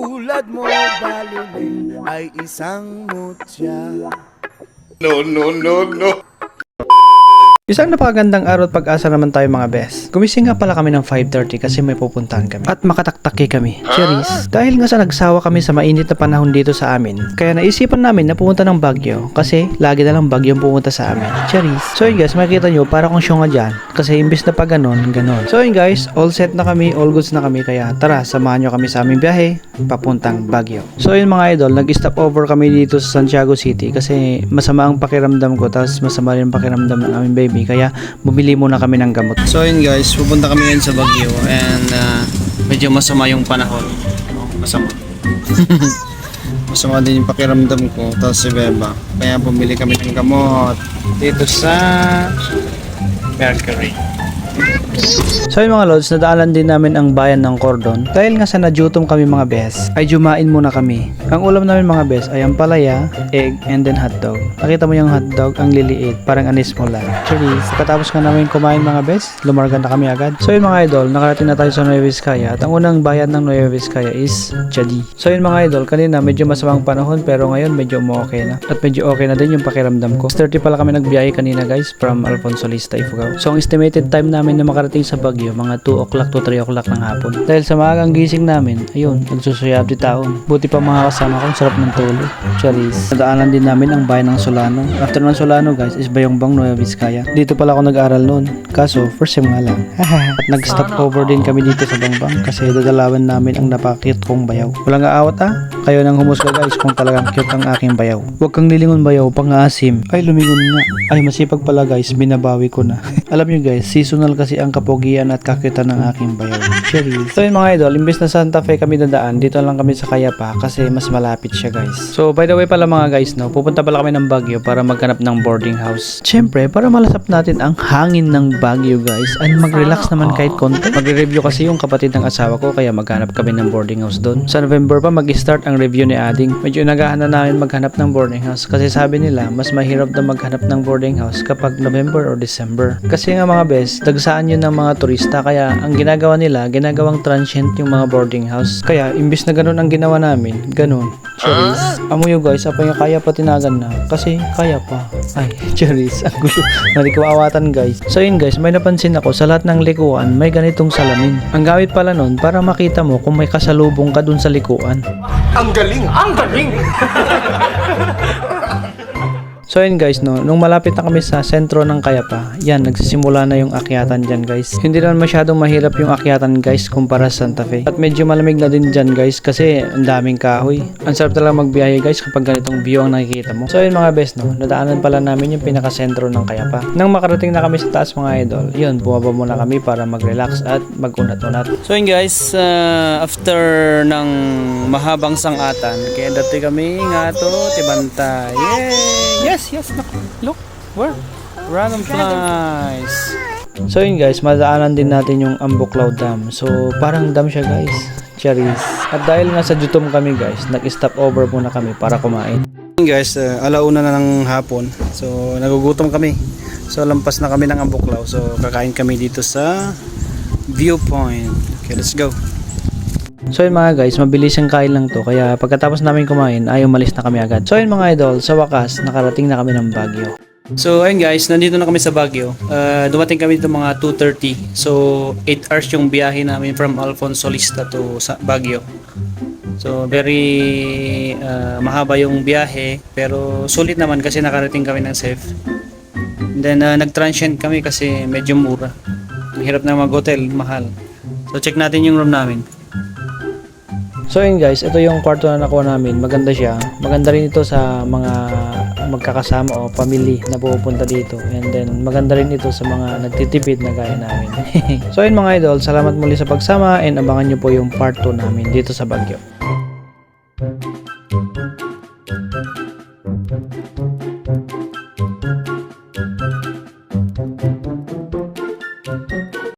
Tulad mo baliling ay isang mutya. Isang napakagandang araw at pag-asa naman tayo mga best. Gumising nga pala kami ng 5:30 kasi may pupuntahan kami. At makataktaki kami. Cheris. Dahil nga sa nagsawa kami sa mainit na panahon dito sa amin, kaya naisipan namin na pumunta ng Baguio kasi lagi na lang bagyong pumunta sa amin. Cheris. So yun guys, makikita nyo para kung syunga dyan kasi imbis na pa ganon. So yun guys, all set na kami, all goods na kami kaya tara, samahan nyo kami sa aming biyahe papuntang Baguio. So yun mga idol, nag-stop over kami dito sa Santiago City kasi masama ang pakiramdam ko tapos masama rin ang pakiramdam ng aming baby. Kaya bumili muna kami ng gamot. So yun guys, pupunta kami ngayon sa Baguio and medyo masama yung panahon. Masama. Masama din yung pakiramdam ko. Tapos si Beba. Kaya bumili kami ng gamot dito sa Mercury. So yun mga lods, nadaanan din namin ang bayan ng Cordon. Dahil nga sa najutom kami mga bes, ay jumain muna kami. Ang ulam namin mga bes ay ang palaya, egg, and then hotdog. Nakita mo yung hotdog, ang liliit, parang anis mo lang. Cheers! Katapos nga namin kumain mga bes, lumargan na kami agad. So yun mga idol, nakarating na tayo sa Nueva Vizcaya at ang unang bayan ng Nueva Vizcaya is Chadi. So yun mga idol, kanina medyo masamang panahon pero ngayon medyo okay na. At medyo okay na din yung pakiramdam ko. 30 pala kami nagbiyahe kanina guys from Alfonso Lista, Ifugao. So ang estimated time namin na makarating sa Baguio, mga 2 o'clock to 3 o'clock ng hapon. Dahil sa maagang gising namin, ayun, nagsusuyab di taon. Buti pa mga kasama ko, sarap ng tulog. Charis. Nadaanan din namin ang bayan ng Solano. After ng Solano guys, is Bayongbang, Nueva Vizcaya. Dito pala ako nag-aral noon. Kaso, first sem nga lang. At nag-stop over din kami dito sa Bangbang kasi dadalawan namin ang napakit kong bayaw. Walang aawat kayo nang humusga guys kung talagang cute ang aking bayaw. Huwag kang lilingon bayaw, pang-aasim. Ay, lumingon nga. Ay, masipag pala guys, binabawi ko na. Alam nyo guys, seasonal kasi ang kapogian at kakita ng aking bayaw. Cheers! So yun mga idol, imbes na Santa Fe kami dadaan, dito lang kami sa Cayapa kasi mas malapit siya guys. So by the way pala mga guys, no, pupunta pala kami ng Baguio para maghanap ng boarding house. Siyempre, para malasap natin ang hangin ng Baguio guys and mag-relax naman kahit konti. Mag-review kasi yung kapatid ng asawa ko kaya maghanap kami ng boarding house doon. Sa November pa mag-start ang review ni Ading. Medyo nagahan na namin maghanap ng boarding house kasi sabi nila mas mahirap na maghanap ng boarding house kapag November or December. Kasi nga mga bes, dagsaan yun ng mga turista kaya ang ginagawa nila, ginagawang transient yung mga boarding house. Kaya imbis na ganun ang ginawa namin, ganun. Charis. Amo yung guys, apa yung kaya pa tinagan na kasi kaya pa. Ay, charis. Ang gulo. Nalikaw-awatan guys. So yun guys, may napansin ako sa lahat ng likuan may ganitong salamin. Ang gamit pala nun para makita mo kung may kasalubong ka dun sa likuan. Ang galing! Ang galing! So yun guys, no, nung malapit na kami sa sentro ng Cayapa, yan, nagsisimula na yung akyatan dyan guys. Hindi naman masyadong mahirap yung akyatan guys kumpara sa Santa Fe. At medyo malamig na din dyan guys kasi ang daming kahoy. Ang sarap talaga magbiyahe guys kapag ganitong view ang nakikita mo. So yun mga best, no, nadaanan pala namin yung pinaka-sentro ng Cayapa. Nang makarating na kami sa taas mga idol, yun, bumaba muna kami para mag-relax at mag-unat-unat. So yun guys, after ng mahabang sangatan, kaya dati kami nga to, tibanta. Yay! Yes, look, where? Dragonflies. So yun guys, madaanan din natin yung Ambuklaw Dam. So parang dam siya guys. Charis. At dahil nga sa gutom kami guys, nag-stop over muna kami para kumain. Guys, alauna na ng hapon. So nagugutom kami. So lampas na kami ng Ambuklaw. So kakain kami dito sa Viewpoint. Okay, let's go. So yun mga guys, mabilis ang kain lang to kaya pagkatapos namin kumain ay umalis na kami agad. So yun mga idol, sa wakas nakarating na kami ng Baguio. So ayun guys, nandito na kami sa Baguio. Dumating kami dito mga 2:30. So 8 hours yung biyahe namin from Alfonso Lista to Baguio. So very mahaba yung biyahe pero sulit naman kasi nakarating kami ng safe. And then nag-transient kami kasi medyo mura. Ang hirap na mag-hotel, mahal. So check natin yung room namin. So yun guys, ito yung kwarto na nakuha namin. Maganda siya. Maganda rin ito sa mga magkakasama o family na pupunta dito. And then maganda rin ito sa mga nagtitipid na gaya namin. So yun mga idol, salamat muli sa pagsama and abangan nyo po yung part 2 namin dito sa Baguio.